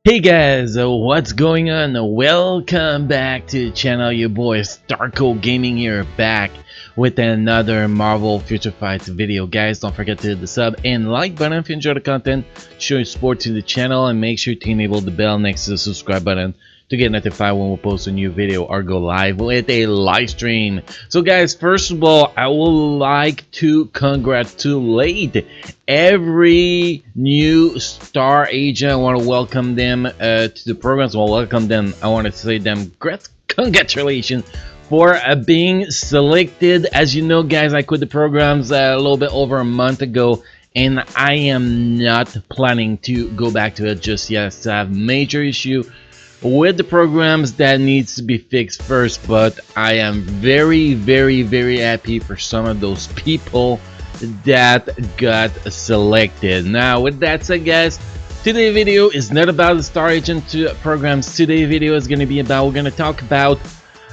Hey guys, what's going on? Welcome back to the channel. Your boy Starco Gaming here, back with another Marvel Future Fights video. Guys, don't forget to hit the sub and like button if you enjoy the content. Show your support to the channel and make sure to enable the bell next to the subscribe button to get notified when we post a new video or go live with a live stream. So guys, first of all, I would like to congratulate every new star agent. I want to welcome them to the programs. Well, welcome them. I want to say them congratulations for being selected. As you know, guys, I quit the programs a little bit over a month ago, and I am not planning to go back to it just yet. So I have major issue with the programs that needs to be fixed first, but I am very happy for some of those people that got selected. Now with that said, guys, today's video is not about the star agent programs. Today's video is going to be about, we're going to talk about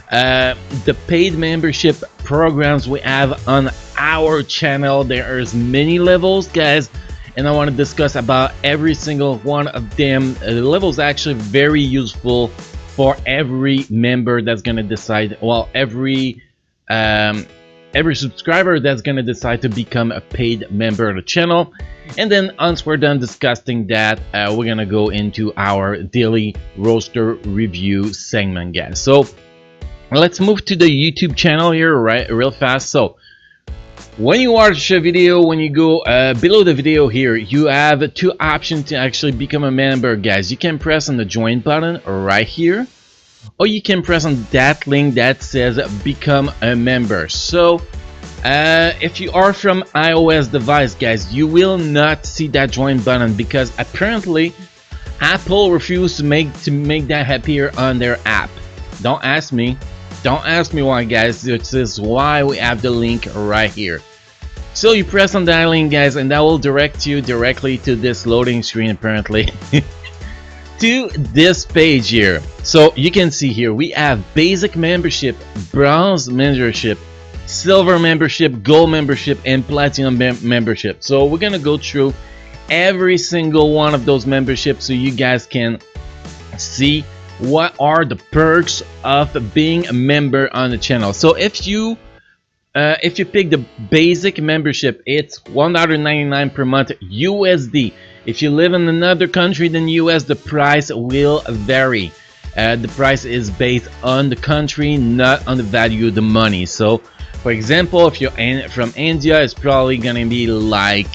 the paid membership programs we have on our channel. There's many levels, guys, and I want to discuss about every single one of them. The levels are actually very useful for every member that's going to decide, well, every subscriber that's going to decide to become a paid member of the channel. And then once we're done discussing that, we're going to go into our daily roster review segment, guys. So let's move to the YouTube channel here real fast. So when you watch a video, when you go below the video here, you have two options to actually become a member, guys. You can press on the join button right here, or you can press on that link that says become a member. So if you are from iOS device, guys, you will not see that join button because apparently Apple refused to make that appear on their app. Don't ask me why, guys. This is why we have the link right here. So you press on that link, guys, and that will direct you directly to this loading screen, apparently, to this page here. So you can see here we have basic membership, bronze membership, silver membership, gold membership, and platinum membership. So we're gonna go through every single one of those memberships so you guys can see what are the perks of being a member on the channel. So if you pick the basic membership, it's $1.99 per month USD. If you live in another country than US, the price will vary. The price is based on the country, not on the value of the money. So for example, if you're from India, it's probably gonna be like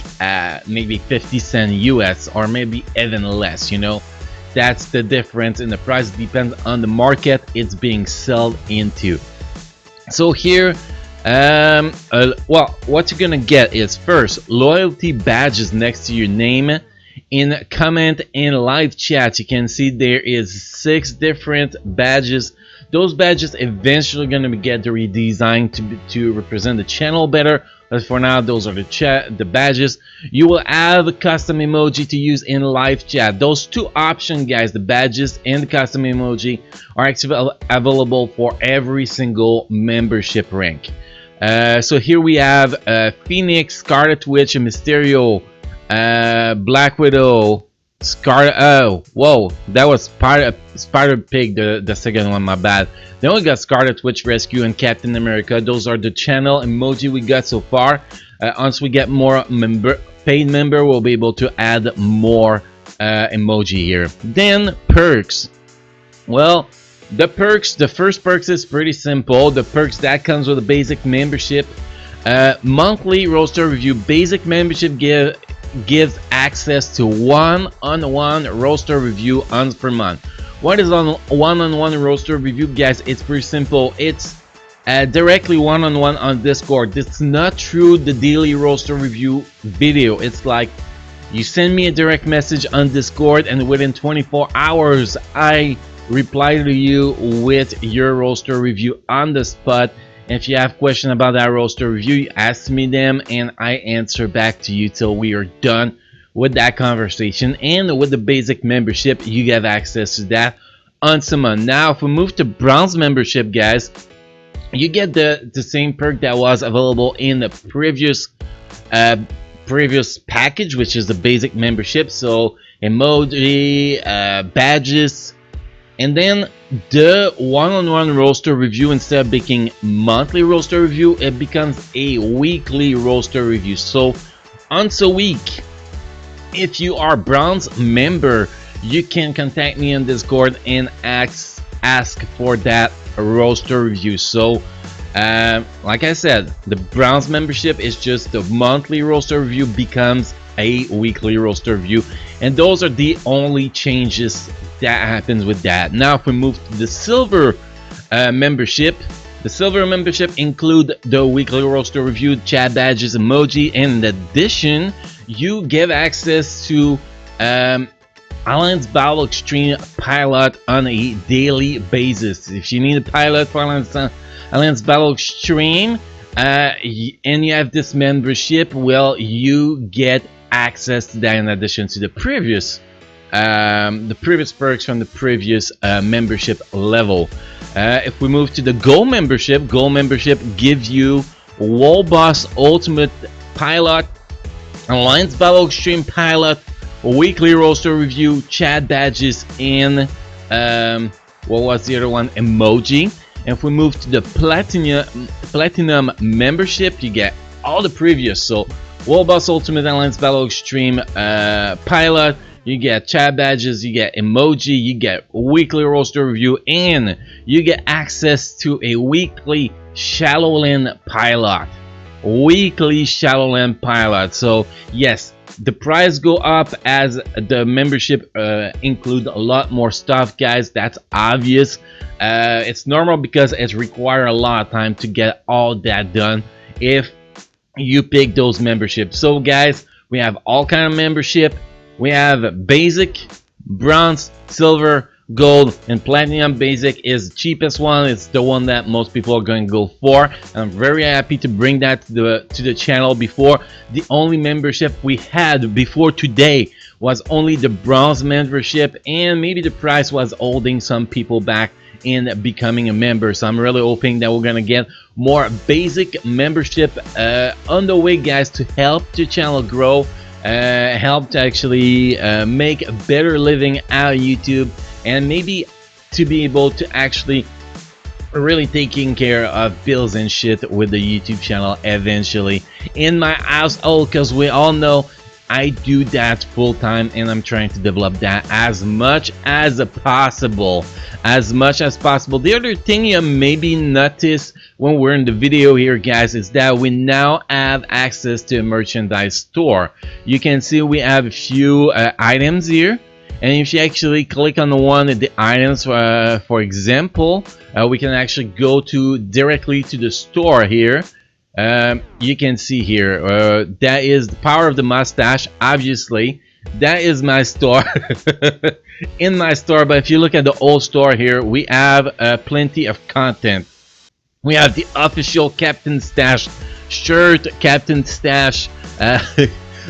maybe 50 cents US, or maybe even less, you know. That's the difference in the price. It depends on the market it's being sold into. So here, well, what you're gonna get is first loyalty badges next to your name. In comment and live chat, you can see there is 6 different badges. Those badges eventually gonna get redesigned to represent the channel better, but for now those are the badges. You will have a custom emoji to use in live chat. Those two options, guys, the badges and the custom emoji, are actually available for every single membership rank. So here we have Phoenix, Scarlet Witch, Mysterio, Black Widow, oh, whoa, that was Spider Pig, the second one, my bad. Then we got Scarlet Witch Rescue and Captain America. Those are the channel emoji we got so far. Once we get more paid member, we'll be able to add more emoji here. Then perks. Well, the first perks is pretty simple. The perks that comes with a basic membership, monthly roster review. Basic membership gives access to one-on-one roster review per month. What is on one-on-one roster review, guys? It's pretty simple. It's directly one-on-one on Discord. It's not through the daily roster review video. It's like you send me a direct message on Discord, and within 24 hours I reply to you with your roster review on the spot. If you have questions about that roster review, you ask me them and I answer back to you till we are done with that conversation. And with the basic membership, you get access to that once a month. Now if we move to bronze membership, guys, you get the same perk that was available in the previous package, which is the basic membership. So emoji, badges. And then the one-on-one roster review, instead of being monthly roster review, it becomes a weekly roster review. So once a week, if you are bronze member, you can contact me on Discord and ask for that roster review. So like I said, the bronze membership is just the monthly roster review becomes a weekly roster review, and those are the only changes that happens with that. Now if we move to the silver membership, the silver membership include the weekly roster review, chat badges, emoji, and in addition you give access to Alliance Battle Extreme pilot on a daily basis. If you need a pilot for Alliance Battle Extreme and you have this membership, well, you get access to that in addition to the previous perks from the previous membership level. If we move to the gold membership gives you Wall Boss Ultimate Pilot, Alliance Battle Extreme Pilot, weekly roster review, chat badges, and what was the other one? Emoji. And if we move to the platinum membership, you get all the previous. So Wall Boss Ultimate, Alliance Battle Extreme Pilot, you get chat badges, you get emoji, you get weekly roster review, and you get access to a weekly Shadowland pilot. So yes, the price go up as the membership include a lot more stuff, guys. That's obvious. It's normal because it requires a lot of time to get all that done if you pick those memberships. So guys, we have all kind of membership. We have basic, bronze, silver, gold, and platinum. Basic is the cheapest one. It's the one that most people are going to go for, and I'm very happy to bring that to the channel. Before, the only membership we had before today was only the bronze membership, and maybe the price was holding some people back in becoming a member. So I'm really hoping that we're gonna get more basic membership on the way, guys, to help the channel grow, help to actually make a better living out of YouTube, and maybe to be able to actually really taking care of bills and shit with the YouTube channel eventually in my household, because we all know I do that full time and I'm trying to develop that as much as possible. The other thing you maybe notice when we're in the video here, guys, is that we now have access to a merchandise store. You can see we have a few items here, and if you actually click on the one of the items, for example, we can actually go directly to the store here. You can see here that is the power of the mustache. Obviously that is my store in my store, but if you look at the old store here, we have plenty of content. We have the official Captain Stash shirt, Captain Stash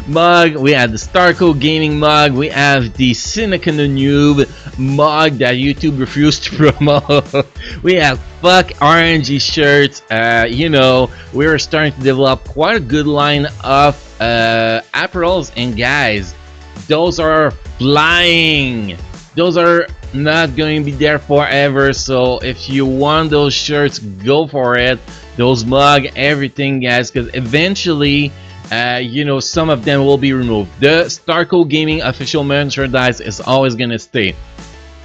mug, we have the Starco Gaming mug, we have the Cynical Noob mug that YouTube refused to promote. We have Fuck RNG shirts. You know, we're starting to develop quite a good line of apparels, and guys, those are flying. Those are not going to be there forever, so if you want those shirts, go for it. Those mug, everything, guys, because eventually you know, some of them will be removed. The Starco Gaming official merchandise is always gonna stay.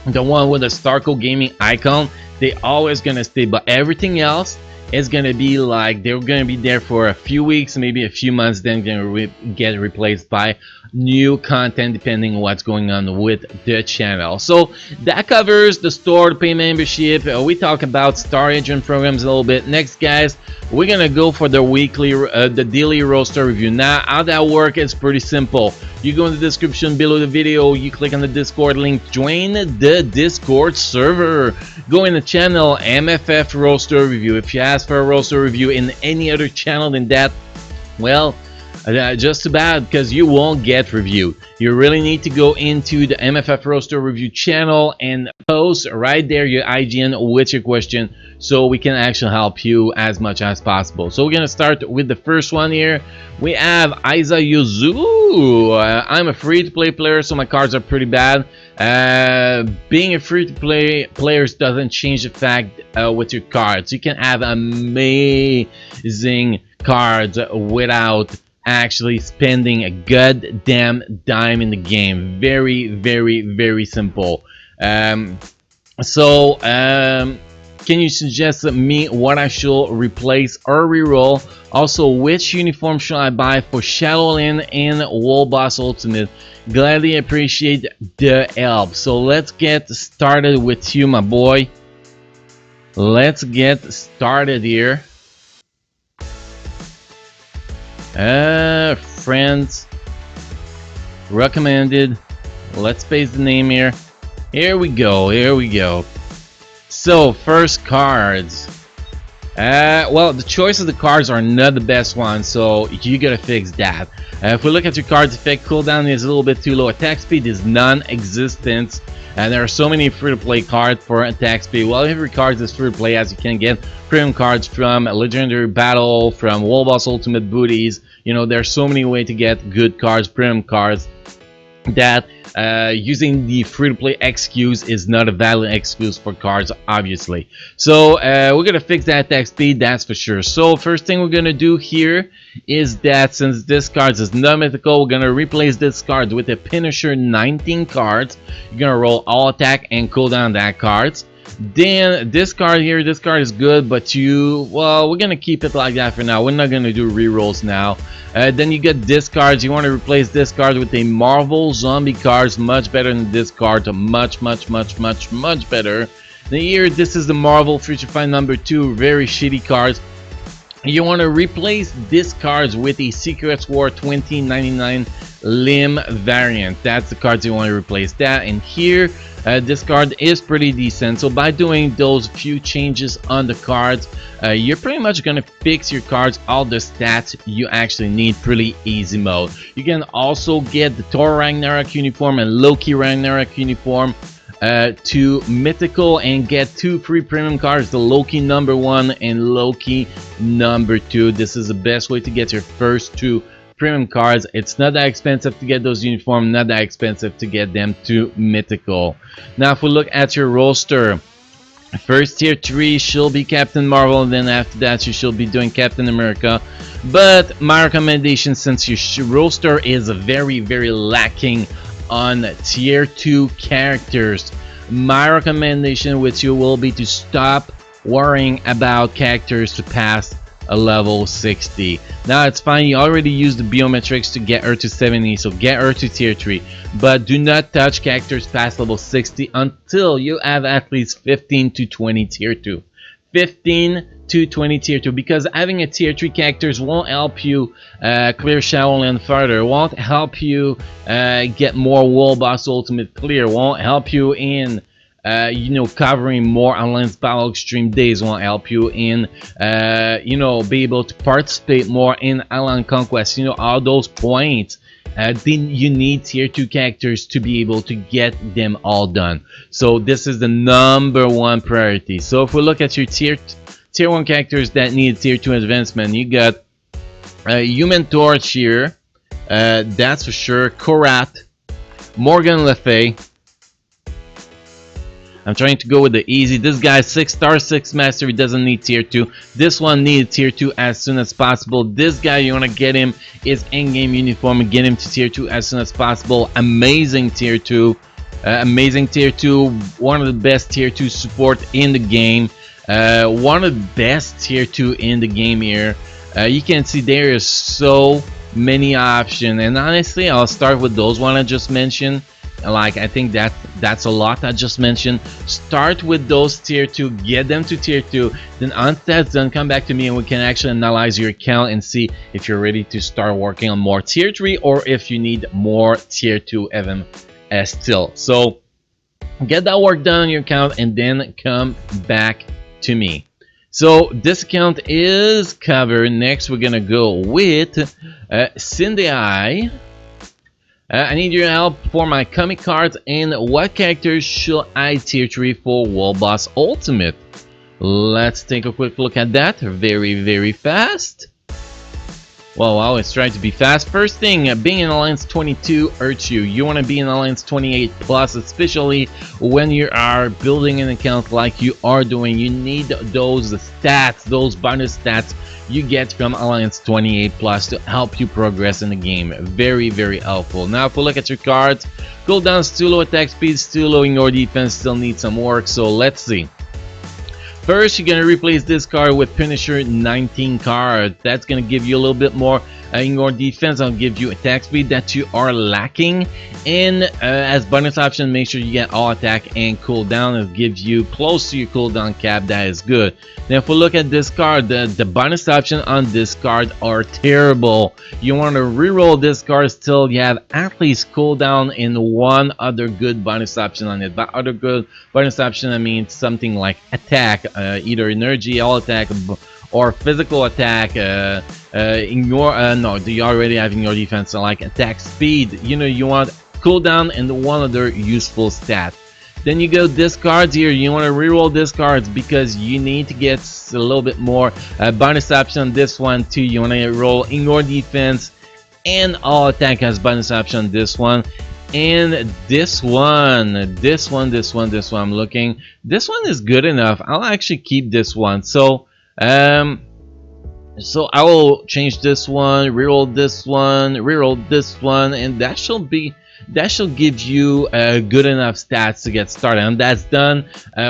The one with the Starco Gaming icon, they always gonna stay, but everything else is gonna be like, they're gonna be there for a few weeks, maybe a few months, then gonna get replaced by new content depending on what's going on with the channel. So that covers the store, the pay membership. We talk about Star Agent programs a little bit. Next, guys, we're gonna go for the weekly the daily roster review. Now how that works is pretty simple. You go in the description below the video, you click on the Discord link, join the Discord server, go in the channel MFF roster review. If you ask for a roster review in any other channel than that, well, Just too bad, because you won't get reviewed. You really need to go into the MFF Roaster Review channel and post right there your IGN with your question, so we can actually help you as much as possible. So we're gonna start with the first one here. We have Aiza Yuzu. I'm a free-to-play player, so my cards are pretty bad. Being a free-to-play player doesn't change the fact with your cards. You can have amazing cards without actually spending a goddamn dime in the game. Very, very, very simple. Can you suggest me what I should replace or reroll? Also, which uniform should I buy for Shadowland and World Boss Ultimate? Gladly appreciate the help. So let's get started with you, my boy. Let's get started here. Friends recommended. Let's paste the name here. Here we go. Here we go. So first cards. Well, the choice of the cards are not the best one, so you gotta fix that. If we look at your card's effect, cooldown is a little bit too low. Attack speed is non-existent, and there are so many free-to-play cards for attack speed. Well, every card is free-to-play, as you can get premium cards from Legendary Battle, from World Boss Ultimate booties. You know, there are so many ways to get good cards, premium cards, that using the free-to-play excuse is not a valid excuse for cards, obviously. So we're gonna fix that attack speed, that's for sure. So first thing we're gonna do here is that since this card is not mythical, we're gonna replace this card with a Punisher 19 cards. You're gonna roll all attack and cool down that cards. Then this card here, this card is good, but well, we're gonna keep it like that for now. We're not gonna do rerolls now. Then you get this card. You want to replace this card with a Marvel Zombie cards, much better than this card, much better. Then here, this is the Marvel Future Fight number 2, very shitty cards. You want to replace this cards with a Secrets War 2099 Limb variant. That's the cards you want to replace that. And here, this card is pretty decent. So by doing those few changes on the cards, you're pretty much gonna fix your cards, all the stats you actually need, pretty easy mode. You can also get the Thor Ragnarok uniform and Loki Ragnarok uniform to mythical and get 2 free premium cards, the Loki number 1 and Loki number 2. This is the best way to get your first 2 premium cards. It's not that expensive to get those uniforms, not that expensive to get them to mythical. Now if we look at your roster, first tier 3 should be Captain Marvel, and then after that you should be doing Captain America. But my recommendation, since your roster is very lacking on tier 2 characters, my recommendation with you will be to stop worrying about characters to pass a level 60. Now it's fine, you already used the biometrics to get her to 70, so get her to tier 3, but do not touch characters past level 60 until you have at least 15 to 20 tier 2. 15 to 20 tier 2, because having a tier 3 characters won't help you clear Shadowland further, won't help you get more World Boss Ultimate clear, won't help you in you know, covering more Alliance Battle Extreme days, won't help you in you know, be able to participate more in Alliance Conquest. You know, all those points, then you need tier 2 characters to be able to get them all done. So this is the number 1 priority. So if we look at your tier 1 characters that need tier 2 advancement, you got Human Torch here, that's for sure, Korat, Morgan Le Fay. I'm trying to go with the easy. This guy 6-star 6 master, he doesn't need tier 2. This one needs tier 2 as soon as possible. This guy, you want to get him his in-game uniform and get him to tier 2 as soon as possible. Amazing tier 2. Amazing tier 2. One of the best tier 2 support in the game. One of the best tier 2 in the game here. You can see there is so many options. And honestly, I'll start with those one I just mentioned. Like, I think that's a lot I just mentioned. Start with those tier 2, get them to tier 2, then once that's done, come back to me and we can actually analyze your account and see if you're ready to start working on more tier 3 or if you need more tier 2 even still. So get that work done on your account and then come back to me. So this account is covered. Next, we're gonna go with Cindy I. I need your help for my comic cards, and what characters should I tier 3 for World Boss Ultimate? Let's take a quick look at that very fast. Well, I always try to be fast. First thing, being in Alliance 22 hurts you. You want to be in Alliance 28 plus, especially when you are building an account like you are doing. You need those stats, those bonus stats you get from Alliance 28 plus to help you progress in the game. Very helpful. Now, if we look at your cards, cooldowns too low, attack speeds too low, ignore defense still needs some work. So let's see. First, you're going to replace this card with Punisher 19 card. That's going to give you a little bit more in your defense. I'll give you attack speed that you are lacking. And as bonus option, make sure you get all attack and cooldown. It'll give you close to your cooldown cap. That is good. Now, if we look at this card, the bonus option on this card are terrible. You want to reroll this card still. You have at least cooldown in one other good bonus option on it. By other good bonus option, I mean something like attack, either energy, all attack, or physical attack. In your no, you already have in your defense, so like attack speed. You know, you want cooldown and one other useful stat. Then you go discards here. You want to reroll discards because you need to get a little bit more bonus option on this one too. You want to roll in your defense and all attack as bonus option on this one. And this one I'm looking. This one is good enough. I'll actually keep this one. So I will change this one, reroll this one, and that should give you good enough stats to get started. And that's done.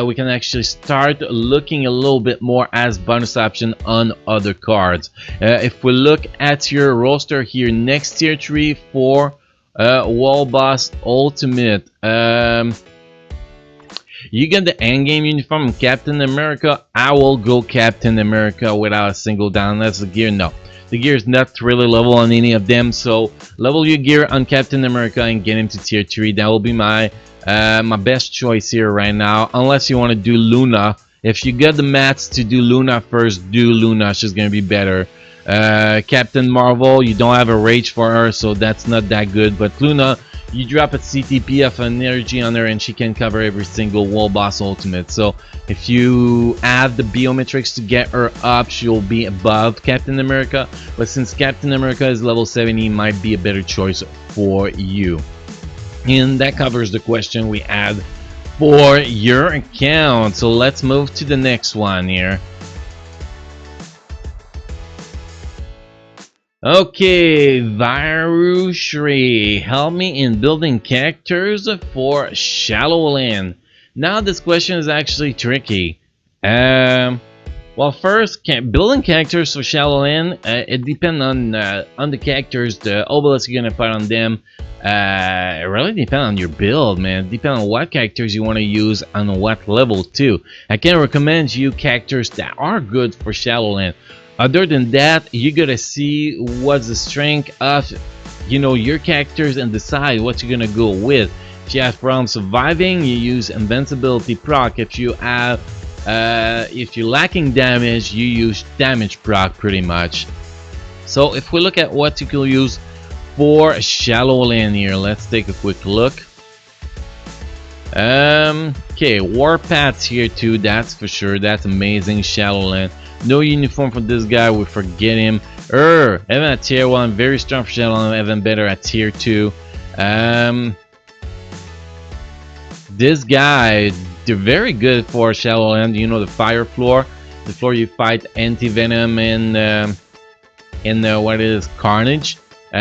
We can actually start looking a little bit more as bonus option on other cards. If we look at your roster here, next tier 3 for World Boss Ultimate, you get the endgame uniform Captain America. I will go Captain America without a single down. That's the gear. No, the gear is not really level on any of them, so level your gear on Captain America and get him to tier 3. That will be my my best choice here right now, unless you want to do Luna. If you get the mats to do Luna first, do Luna. She's gonna be better. Captain Marvel, you don't have a rage for her, so that's not that good, but Luna, you drop a CTP of energy on her and she can cover every single World Boss Ultimate. So if you have the biometrics to get her up, she'll be above Captain America, but since Captain America is level 70, might be a better choice for you. And that covers the question we had for your account. So let's move to the next one here. Okay, Varushri, help me in building characters for Shadowland. Now this question is actually tricky. Well, first, building characters for Shadowland, it depends on the characters, the obelisk you're gonna put on them. It really depends on your build, man. It depends on what characters you want to use on what level too. I can recommend you characters that are good for Shadowland. Other than that, you gotta see what's the strength of, you know, your characters and decide what you're gonna go with. If you have problems surviving, you use invincibility proc. If you have, if you're lacking damage, you use damage proc pretty much. So if we look at what you can use for Shadowland here, let's take a quick look. Okay, Warpath's here too. That's for sure. That's amazing. Shadowland. No uniform for this guy, we forget him. Evan at tier 1, very strong for Shadowland. Evan better at tier 2. This guy, they're very good for Shadowland. You know, the fire floor, the floor you fight anti-venom and what is Carnage.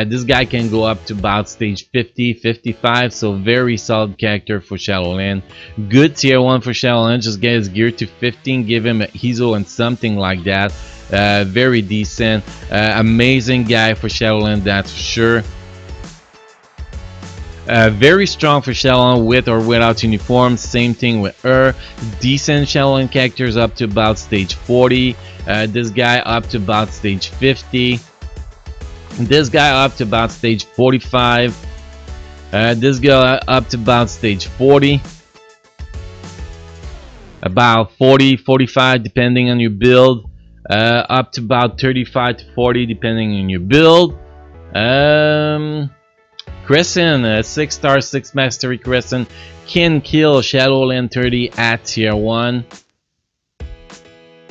This guy can go up to about stage 50, 55, so very solid character for Shadowland. Good tier 1 for Shadowland, just get his gear to 15, give him a Hizo and something like that. Very decent, amazing guy for Shadowland, that's for sure. Very strong for Shadowland with or without uniform, same thing with her. Decent Shadowland characters up to about stage 40, this guy up to about stage 50. This guy up to about stage 45. This guy up to about stage 40. about 40, 45 depending on your build, up to about 35 to 40 depending on your build. Crescent, 6-star 6 mastery Crescent can kill Shadowland 30 at tier 1.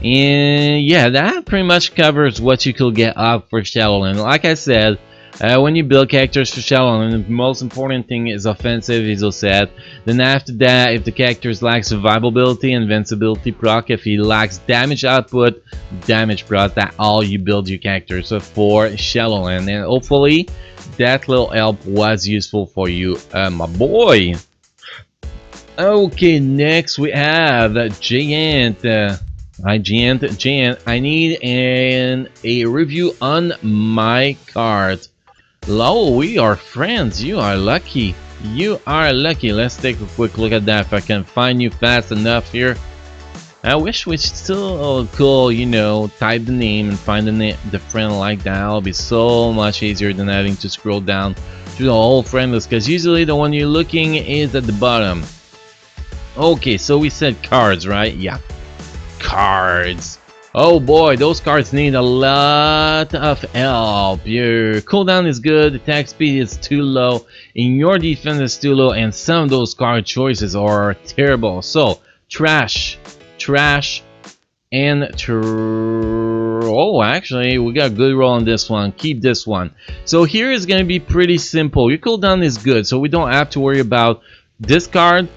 And yeah, that pretty much covers what you could get up for Shadowland. Like I said, when you build characters for Shadowland, the most important thing is offensive Iso set. Then after that, if the characters lack survivability, invincibility proc, if he lacks damage output, damage proc, that all you build your characters for Shadowland. And hopefully that little help was useful for you, my boy. Okay, next we have Giant. Hi Giant, I need a review on my card. Lo, we are friends. You are lucky. You are lucky. Let's take a quick look at that if I can find you fast enough here. I wish we still could, you know, type the name and find the friend like that. It'll be so much easier than having to scroll down through the whole friend list, because usually the one you're looking is at the bottom. Okay, so we said cards, right? Yeah. Cards. Oh boy, those cards need a lot of help. Your cooldown is good, attack speed is too low, and your defense is too low, and some of those card choices are terrible. So, trash, and oh, actually, we got a good roll on this one. Keep this one. So here is going to be pretty simple. Your cooldown is good, so we don't have to worry about discard,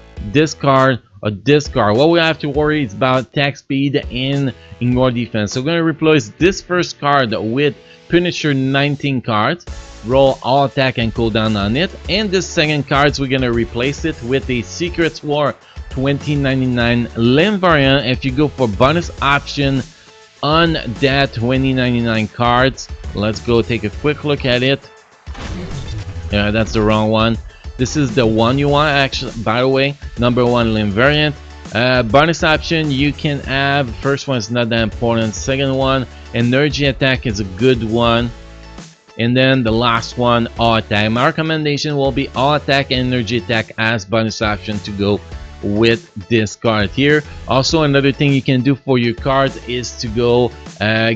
or discard. What we have to worry is about attack speed and ignore defense. So we're going to replace this first card with Punisher 19 cards, roll all attack and cooldown on it, and this second cards we're going to replace it with a Secrets War 2099 Limb variant. If you go for bonus option on that 2099 cards, let's go take a quick look at it. Yeah, that's the wrong one. This is the one you want, actually, by the way, number 1 Limb variant. Bonus option you can have. First one is not that important. Second one, energy attack, is a good one. And then the last one, all attack. My recommendation will be all attack and energy attack as bonus option to go with this card here. Also, another thing you can do for your card is to go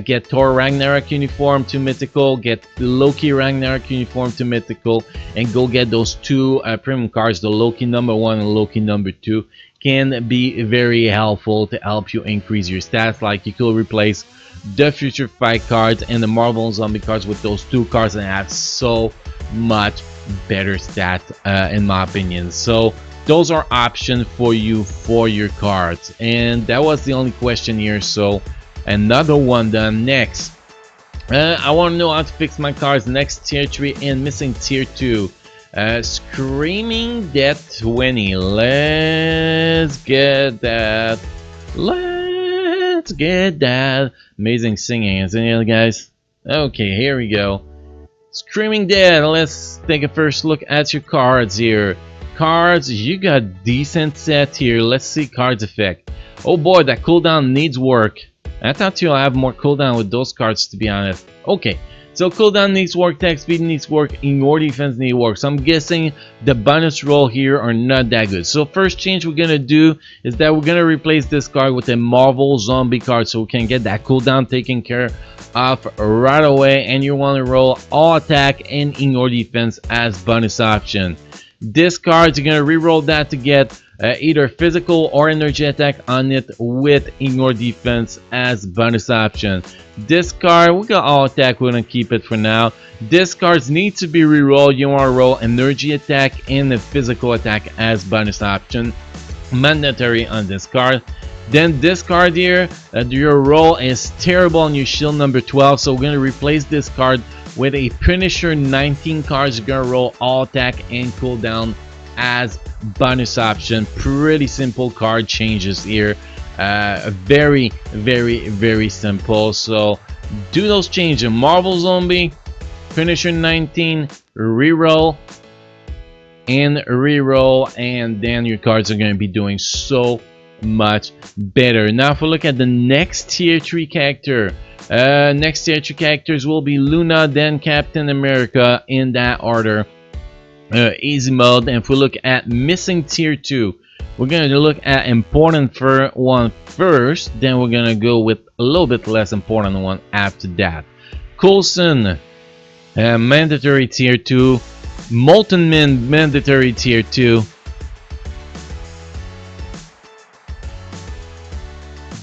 get Thor Ragnarok uniform to mythical, get Loki Ragnarok uniform to mythical, and go get those two premium cards, the Loki number 1 and Loki number 2. Can be very helpful to help you increase your stats. Like, you could replace the Future Fight cards and the Marvel Zombie cards with those two cards and have so much better stats, in my opinion. So those are options for you for your cards, and that was the only question here. So another one done. Next, I want to know how to fix my cards next tier 3 and missing tier 2. Screaming Death 20. Let's get that. Let's get that. Amazing singing, isn't it, guys? Okay, here we go. Screaming Death. Let's take a first look at your cards here. Cards, you got decent set here. Let's see cards effect. Oh boy, that cooldown needs work. I thought you'll have more cooldown with those cards, to be honest. Okay, so cooldown needs work, attack speed needs work, ignore defense needs work. So I'm guessing the bonus roll here are not that good. So first change we're gonna do is that we're gonna replace this card with a Marvel Zombie card, so we can get that cooldown taken care of right away. And you want to roll all attack and ignore defense as bonus option. This card, you're gonna re-roll that to get either physical or energy attack on it with ignore defense as bonus option. This card, we got all attack, we're gonna keep it for now. This card needs to be re-rolled. You want to roll energy attack and the physical attack as bonus option, mandatory on this card. Then this card here, your roll is terrible on your shield number 12, so we're gonna replace this card with a Punisher 19 cards. You're gonna roll all attack and cooldown as bonus option. Pretty simple card changes here. Very simple. So do those changes. Marvel Zombie, Punisher 19, reroll and reroll, and then your cards are going to be doing so much better. Now if we look at the next tier 3 character, next tier 2 characters will be Luna, then Captain America, in that order. Easy mode. And if we look at missing tier 2, We're gonna look at important one first, then we're gonna go with a little bit less important one after that. Coulson, mandatory tier 2. Molten Min, mandatory tier 2.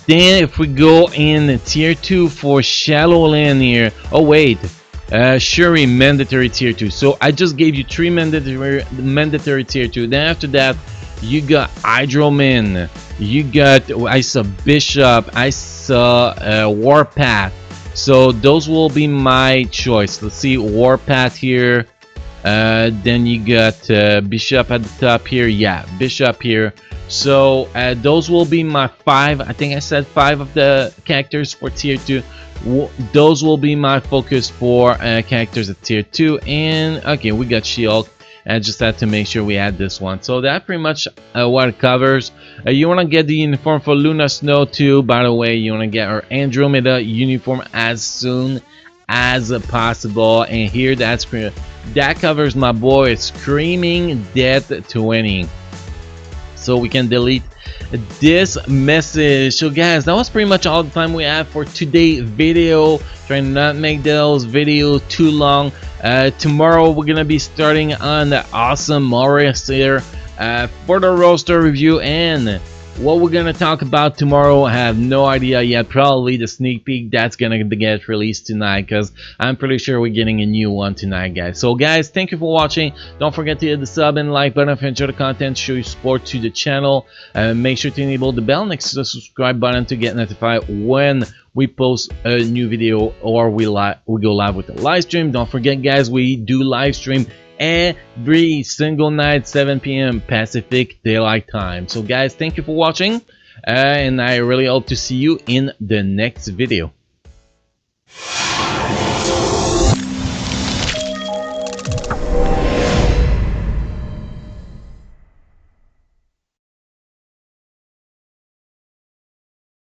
Then if we go in tier 2 for Shallow Land here, oh wait, Shuri, mandatory tier 2. So I just gave you 3 mandatory tier 2. Then after that, you got Hydroman, you got, I saw Bishop, I saw Warpath. So those will be my choice. Let's see, Warpath here. Then you got Bishop at the top here. Yeah, Bishop here. So those will be my 5. I think I said 5 of the characters for tier 2. Those will be my focus for characters at tier 2. And okay, we got She-Hulk. I just had to make sure we had this one. So that pretty much what it covers. You want to get the uniform for Luna Snow too. By the way, you want to get her Andromeda uniform as soon as possible. And here that covers my boy Screaming Death 20. So we can delete this message. So guys, that was pretty much all the time we have for today's video. Trying to not make those videos too long. Tomorrow we're gonna be starting on the awesome Morris here for the roster review, and what we're gonna talk about tomorrow I have no idea yet. Probably the sneak peek that's gonna get released tonight, because I'm pretty sure we're getting a new one tonight, guys. So guys, thank you for watching. Don't forget to hit the sub and like button if you enjoy the content, show your support to the channel. Make sure to enable the bell next to the subscribe button to get notified when we post a new video or we go live with a live stream. Don't forget, guys, we do live stream every single night, 7 p.m. Pacific Daylight Time. So guys, thank you for watching, and I really hope to see you in the next video.